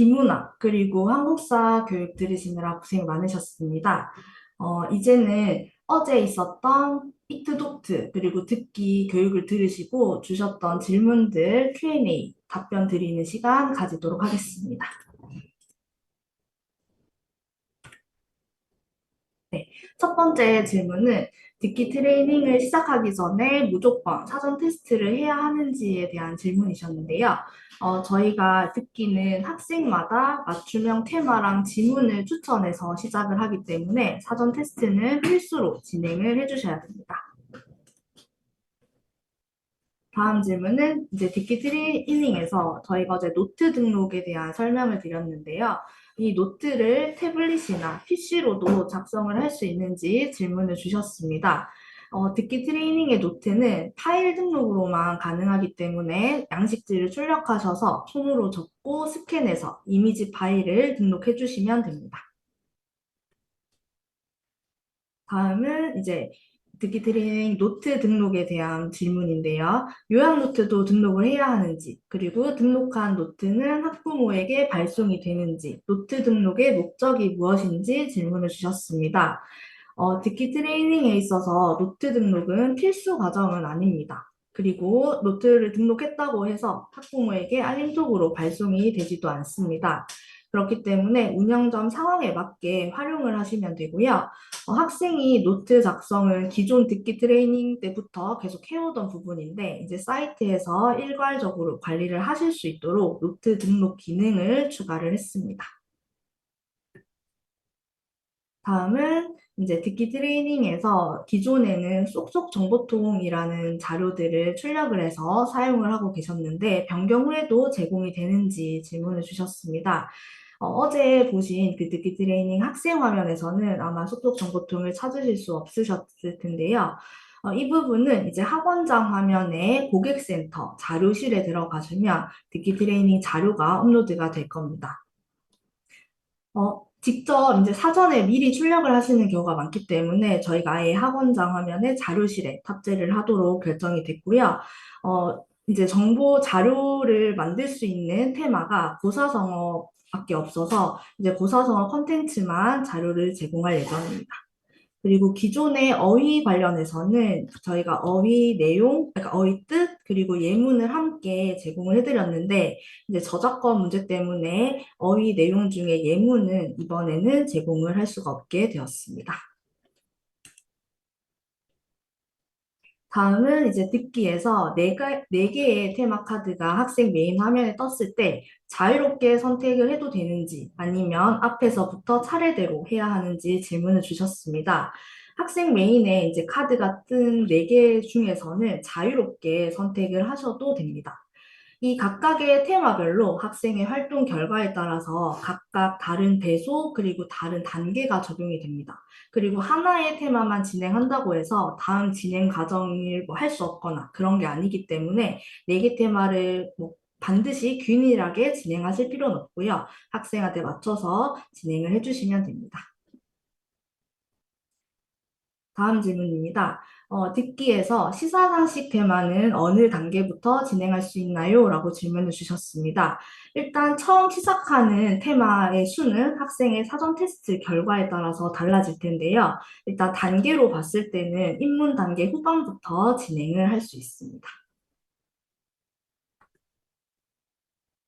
비문학, 그리고 한국사 교육 들으시느라 고생 많으셨습니다. 이제는 어제 있었던 이트독트, 그리고 듣기 교육을 들으시고 주셨던 질문들 Q&A 답변 드리는 시간 가지도록 하겠습니다. 네, 첫 번째 질문은 듣기 트레이닝을 시작하기 전에 무조건 사전 테스트를 해야 하는지에 대한 질문이셨는데요. 저희가 듣기는 학생마다 맞춤형 테마랑 지문을 추천해서 시작을 하기 때문에 사전 테스트는 필수로 진행을 해주셔야 됩니다. 다음 질문은 이제 듣기 트레이닝에서 저희가 어제 노트 등록에 대한 설명을 드렸는데요. 이 노트를 태블릿이나 PC로도 작성을 할 수 있는지 질문을 주셨습니다. 듣기 트레이닝의 노트는 파일 등록으로만 가능하기 때문에 양식지를 출력하셔서 손으로 적고 스캔해서 이미지 파일을 등록해 주시면 됩니다. 다음은 이제 듣기 트레이닝 노트 등록에 대한 질문인데요. 요약 노트도 등록을 해야 하는지, 그리고 등록한 노트는 학부모에게 발송이 되는지, 노트 등록의 목적이 무엇인지 질문을 주셨습니다. 듣기 트레이닝에 있어서 노트 등록은 필수 과정은 아닙니다. 그리고 노트를 등록했다고 해서 학부모에게 알림톡으로 발송이 되지도 않습니다. 그렇기 때문에 운영점 상황에 맞게 활용을 하시면 되고요. 학생이 노트 작성은 기존 듣기 트레이닝 때부터 계속 해오던 부분인데 이제 사이트에서 일괄적으로 관리를 하실 수 있도록 노트 등록 기능을 추가를 했습니다. 다음은 이제 듣기 트레이닝에서 기존에는 쏙쏙 정보통이라는 자료들을 출력을 해서 사용을 하고 계셨는데 변경 후에도 제공이 되는지 질문을 주셨습니다. 어제 보신 그 듣기 트레이닝 학생 화면에서는 아마 쏙쏙 정보통을 찾으실 수 없으셨을 텐데요. 이 부분은 이제 학원장 화면에 고객센터 자료실에 들어가시면 듣기 트레이닝 자료가 업로드가 될 겁니다. 직접 이제 사전에 미리 출력을 하시는 경우가 많기 때문에 저희가 아예 학원장 화면에 자료실에 탑재를 하도록 결정이 됐고요. 이제 정보 자료를 만들 수 있는 테마가 고사성어밖에 없어서 이제 고사성어 컨텐츠만 자료를 제공할 예정입니다. 그리고 기존의 어휘 관련해서는 저희가 어휘 내용, 그러니까 어휘 뜻, 그리고 예문을 함께 제공을 해드렸는데, 이제 저작권 문제 때문에 어휘 내용 중에 예문은 이번에는 제공을 할 수가 없게 되었습니다. 다음은 이제 듣기에서 네 개의 테마 카드가 학생 메인 화면에 떴을 때 자유롭게 선택을 해도 되는지 아니면 앞에서부터 차례대로 해야 하는지 질문을 주셨습니다. 학생 메인에 이제 카드가 뜬 네 개 중에서는 자유롭게 선택을 하셔도 됩니다. 이 각각의 테마별로 학생의 활동 결과에 따라서 각각 다른 배소 그리고 다른 단계가 적용이 됩니다. 그리고 하나의 테마만 진행한다고 해서 다음 진행 과정을 뭐 할 수 없거나 그런 게 아니기 때문에 네 개 테마를 뭐 반드시 균일하게 진행하실 필요는 없고요. 학생한테 맞춰서 진행을 해주시면 됩니다. 다음 질문입니다. 듣기에서 시사상식 테마는 어느 단계부터 진행할 수 있나요? 라고 질문을 주셨습니다. 일단 처음 시작하는 테마의 수는 학생의 사전 테스트 결과에 따라서 달라질 텐데요. 일단 단계로 봤을 때는 입문 단계 후반부터 진행을 할 수 있습니다.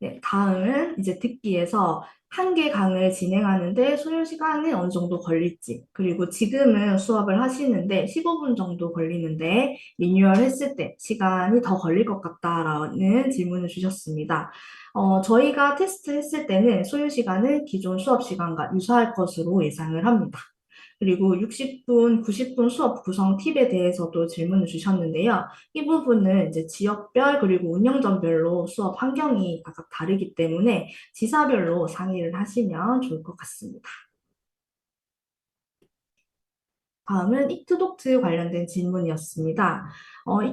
네, 다음은 이제 듣기에서 한 개 강을 진행하는데 소요 시간이 어느 정도 걸릴지, 그리고 지금은 수업을 하시는데 15분 정도 걸리는데 리뉴얼 했을 때 시간이 더 걸릴 것 같다라는 질문을 주셨습니다. 저희가 테스트 했을 때는 소요 시간은 기존 수업 시간과 유사할 것으로 예상을 합니다. 그리고 60분, 90분 수업 구성 팁에 대해서도 질문을 주셨는데요. 이 부분은 이제 지역별 그리고 운영점별로 수업 환경이 각각 다르기 때문에 지사별로 상의를 하시면 좋을 것 같습니다. 다음은 익투독트 관련된 질문이었습니다.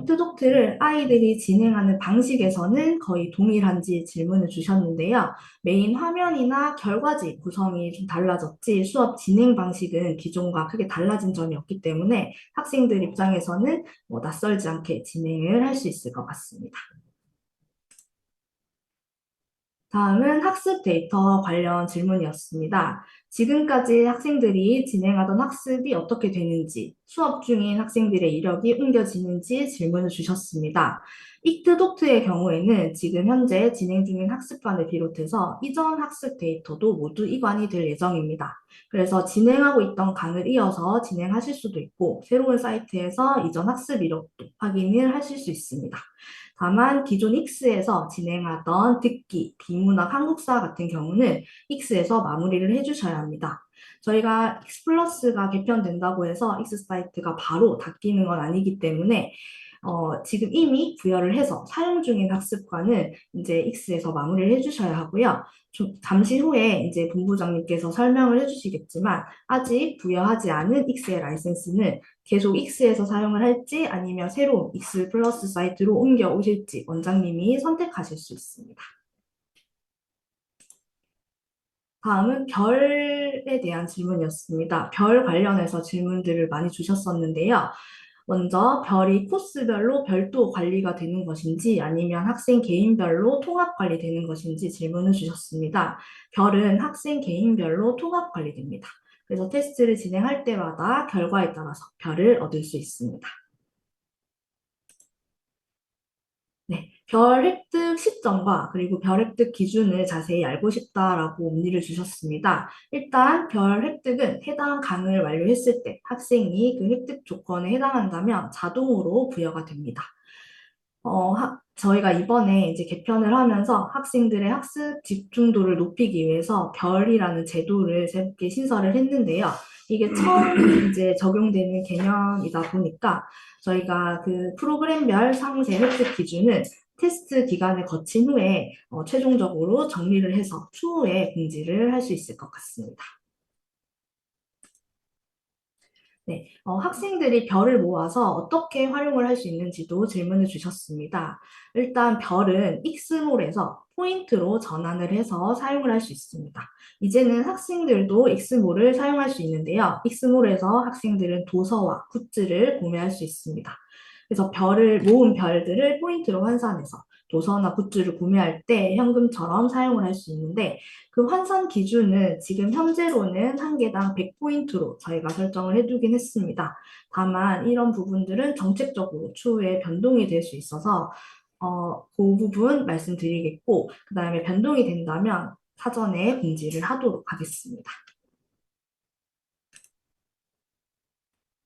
익투독트를 아이들이 진행하는 방식에서는 거의 동일한지 질문을 주셨는데요. 메인 화면이나 결과지 구성이 좀 달라졌지 수업 진행 방식은 기존과 크게 달라진 점이 없기 때문에 학생들 입장에서는 뭐 낯설지 않게 진행을 할 수 있을 것 같습니다. 다음은 학습 데이터 관련 질문이었습니다. 지금까지 학생들이 진행하던 학습이 어떻게 되는지, 수업 중인 학생들의 이력이 옮겨지는지 질문을 주셨습니다. 익트독트의 경우에는 지금 현재 진행 중인 학습관을 비롯해서 이전 학습 데이터도 모두 이관이 될 예정입니다. 그래서 진행하고 있던 강을 이어서 진행하실 수도 있고, 새로운 사이트에서 이전 학습 이력도 확인을 하실 수 있습니다. 다만 기존 익스에서 진행하던 듣기, 비문학, 한국사 같은 경우는 익스에서 마무리를 해주셔야 합니다. 저희가 익스 플러스가 개편된다고 해서 익스 사이트가 바로 닫히는 건 아니기 때문에 지금 이미 부여를 해서 사용 중인 학습관은 이제 익스에서 마무리를 해주셔야 하고요. 좀 잠시 후에 이제 본부장님께서 설명을 해주시겠지만 아직 부여하지 않은 익스의 라이센스는 계속 익스에서 사용을 할지 아니면 새로운 익스 플러스 사이트로 옮겨 오실지 원장님이 선택하실 수 있습니다. 다음은 별에 대한 질문이었습니다. 별 관련해서 질문들을 많이 주셨었는데요. 먼저 별이 코스별로 별도 관리가 되는 것인지 아니면 학생 개인별로 통합 관리되는 것인지 질문을 주셨습니다. 별은 학생 개인별로 통합 관리됩니다. 그래서 테스트를 진행할 때마다 결과에 따라서 별을 얻을 수 있습니다. 네, 별 획득 시점과 그리고 별 획득 기준을 자세히 알고 싶다라고 문의를 주셨습니다. 일단 별 획득은 해당 강을 완료했을 때 학생이 그 획득 조건에 해당한다면 자동으로 부여가 됩니다. 저희가 이번에 이제 개편을 하면서 학생들의 학습 집중도를 높이기 위해서 별이라는 제도를 새롭게 신설을 했는데요. 이게 처음 이제 적용되는 개념이다 보니까 저희가 그 프로그램별 상세 획득 기준을 테스트 기간을 거친 후에 최종적으로 정리를 해서 추후에 공지를 할 수 있을 것 같습니다. 네, 학생들이 별을 모아서 어떻게 활용을 할 수 있는지도 질문을 주셨습니다. 일단 별은 익스몰에서 포인트로 전환을 해서 사용을 할 수 있습니다. 이제는 학생들도 익스몰을 사용할 수 있는데요. 익스몰에서 학생들은 도서와 굿즈를 구매할 수 있습니다. 그래서 별을 모은 별들을 포인트로 환산해서 도서나 굿즈를 구매할 때 현금처럼 사용을 할 수 있는데 그 환산 기준은 지금 현재로는 한 개당 100포인트로 저희가 설정을 해두긴 했습니다. 다만 이런 부분들은 정책적으로 추후에 변동이 될 수 있어서 그 부분 말씀드리겠고 그 다음에 변동이 된다면 사전에 공지를 하도록 하겠습니다.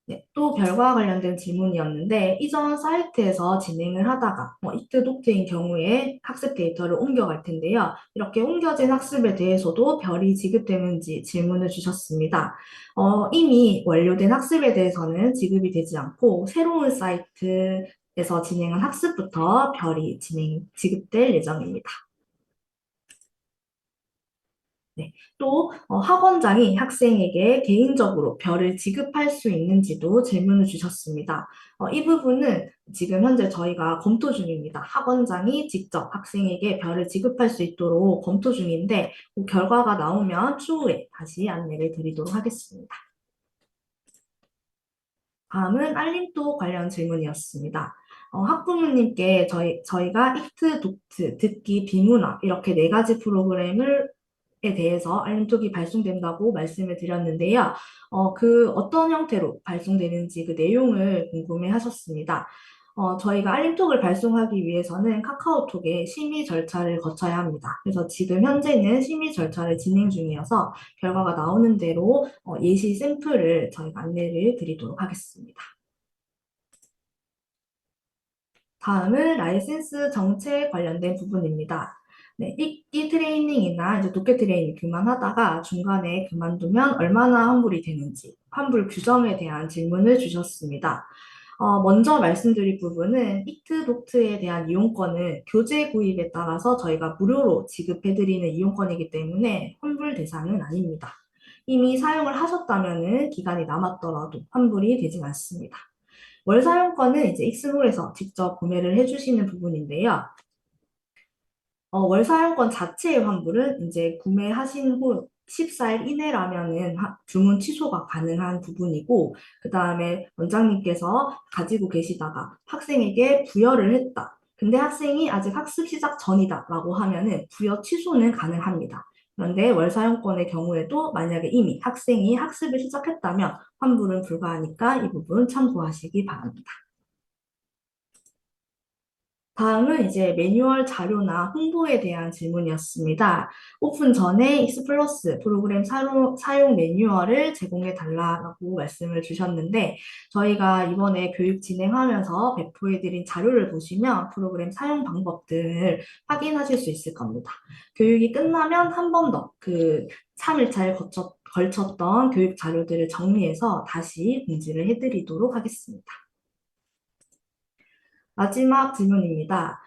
네, 또 별과 관련된 질문이었는데 이전 사이트에서 진행을 하다가 이트독트인 경우에 학습 데이터를 옮겨갈 텐데요. 이렇게 옮겨진 학습에 대해서도 별이 지급되는지 질문을 주셨습니다. 이미 완료된 학습에 대해서는 지급이 되지 않고 새로운 사이트에서 진행한 학습부터 별이 지급될 예정입니다. 네. 또 학원장이 학생에게 개인적으로 별을 지급할 수 있는지도 질문을 주셨습니다. 이 부분은 지금 현재 저희가 검토 중입니다. 학원장이 직접 학생에게 별을 지급할 수 있도록 검토 중인데 그 결과가 나오면 추후에 다시 안내를 드리도록 하겠습니다. 다음은 알림도 관련 질문이었습니다. 학부모님께 저희가 익트, 독트, 듣기, 비문학 이렇게 네 가지 프로그램을 에 대해서 알림톡이 발송된다고 말씀을 드렸는데요. 그 어떤 형태로 발송되는지 그 내용을 궁금해 하셨습니다. 저희가 알림톡을 발송하기 위해서는 카카오톡에 심의 절차를 거쳐야 합니다. 그래서 지금 현재는 심의 절차를 진행 중이어서 결과가 나오는 대로 예시 샘플을 저희가 안내를 드리도록 하겠습니다. 다음은 라이센스 정책 관련된 부분입니다. 네, 이 트레이닝이나 이제 독해 트레이닝 그만하다가 중간에 그만두면 얼마나 환불이 되는지, 환불 규정에 대한 질문을 주셨습니다. 먼저 말씀드릴 부분은 이트 독트에 대한 이용권은 교재 구입에 따라서 저희가 무료로 지급해드리는 이용권이기 때문에 환불 대상은 아닙니다. 이미 사용을 하셨다면 기간이 남았더라도 환불이 되진 않습니다. 월 사용권은 이제 익스몰에서 직접 구매를 해주시는 부분인데요. 월 사용권 자체의 환불은 이제 구매하신 후 14일 이내라면은 주문 취소가 가능한 부분이고, 그 다음에 원장님께서 가지고 계시다가 학생에게 부여를 했다. 근데 학생이 아직 학습 시작 전이다라고 하면은 부여 취소는 가능합니다. 그런데 월사용권의 경우에도 만약에 이미 학생이 학습을 시작했다면 환불은 불가하니까 이 부분 참고하시기 바랍니다. 다음은 이제 매뉴얼 자료나 홍보에 대한 질문이었습니다. 오픈 전에 익스플러스 프로그램 사용 매뉴얼을 제공해 달라고 말씀을 주셨는데 저희가 이번에 교육 진행하면서 배포해드린 자료를 보시면 프로그램 사용 방법 등을 확인하실 수 있을 겁니다. 교육이 끝나면 한 번 더 그 3일차에 걸쳤던 교육 자료들을 정리해서 다시 공지를 해드리도록 하겠습니다. 마지막 질문입니다.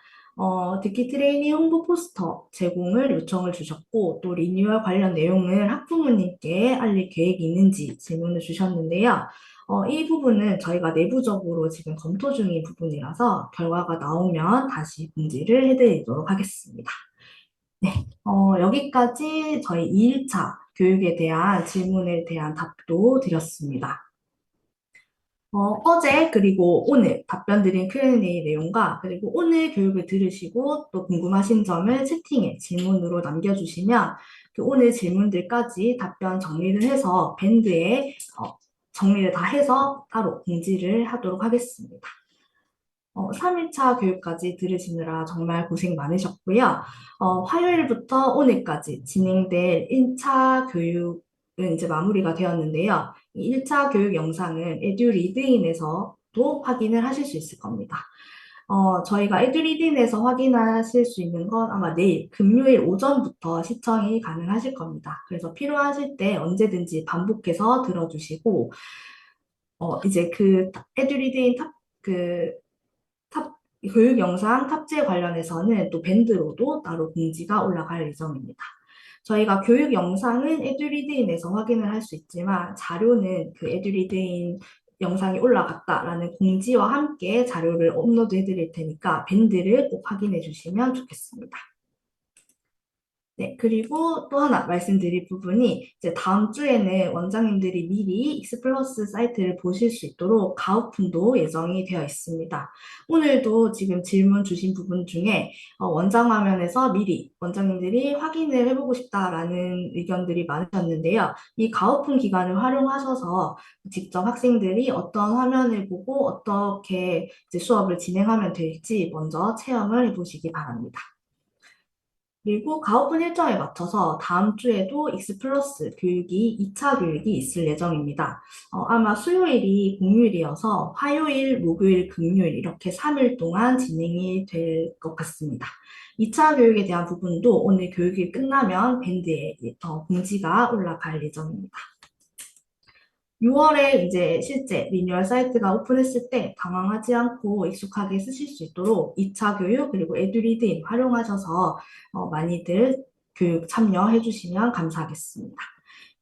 듣기 트레이닝 홍보 포스터 제공을 요청을 주셨고, 또 리뉴얼 관련 내용을 학부모님께 알릴 계획이 있는지 질문을 주셨는데요. 이 부분은 저희가 내부적으로 지금 검토 중인 부분이라서 결과가 나오면 다시 공지를 해드리도록 하겠습니다. 네, 여기까지 저희 2일차 교육에 대한 질문에 대한 답도 드렸습니다. 어제 그리고 오늘 답변 드린 Q&A 내용과 그리고 오늘 교육을 들으시고 또 궁금하신 점을 채팅에 질문으로 남겨주시면 그 오늘 질문들까지 답변 정리를 해서 밴드에 정리를 다 해서 따로 공지를 하도록 하겠습니다. 3일차 교육까지 들으시느라 정말 고생 많으셨고요. 화요일부터 오늘까지 진행될 1차 교육은 이제 마무리가 되었는데요. 이 1차 교육 영상은 에듀리드인에서도 확인을 하실 수 있을 겁니다. 저희가 에듀리드인에서 확인하실 수 있는 건 아마 내일 금요일 오전부터 시청이 가능하실 겁니다. 그래서 필요하실 때 언제든지 반복해서 들어주시고 이제 그 에듀리드인 탑, 교육 영상 탑재 관련해서는 또 밴드로도 따로 공지가 올라갈 예정입니다. 저희가 교육 영상은 에듀리드인에서 확인을 할 수 있지만 자료는 그 에듀리드인 영상이 올라갔다라는 공지와 함께 자료를 업로드 해드릴 테니까 밴드를 꼭 확인해 주시면 좋겠습니다. 네, 그리고 또 하나 말씀드릴 부분이 이제 다음 주에는 원장님들이 미리 익스플러스 사이트를 보실 수 있도록 가오픈도 예정이 되어 있습니다. 오늘도 지금 질문 주신 부분 중에 원장 화면에서 미리 원장님들이 확인을 해보고 싶다라는 의견들이 많으셨는데요. 이 가오픈 기간을 활용하셔서 직접 학생들이 어떤 화면을 보고 어떻게 이제 수업을 진행하면 될지 먼저 체험을 해보시기 바랍니다. 그리고 가오픈 일정에 맞춰서 다음 주에도 익스플러스 교육이 2차 교육이 있을 예정입니다. 아마 수요일이 공휴일이어서 화요일, 목요일, 금요일 이렇게 3일 동안 진행이 될 것 같습니다. 2차 교육에 대한 부분도 오늘 교육이 끝나면 밴드에 공지가 올라갈 예정입니다. 6월에 이제 실제 리뉴얼 사이트가 오픈했을 때 당황하지 않고 익숙하게 쓰실 수 있도록 2차 교육 그리고 에듀리드인 활용하셔서 많이들 교육 참여해 주시면 감사하겠습니다.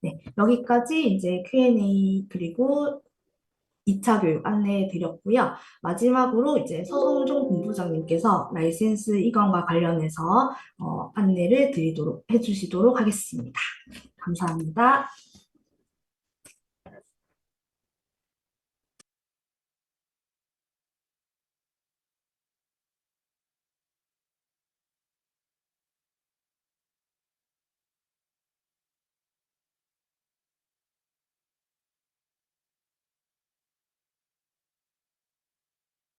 네, 여기까지 이제 Q&A 그리고 2차 교육 안내해 드렸고요. 마지막으로 이제 서성종 본부장님께서 라이센스 이관과 관련해서 안내를 해주시도록 하겠습니다. 감사합니다.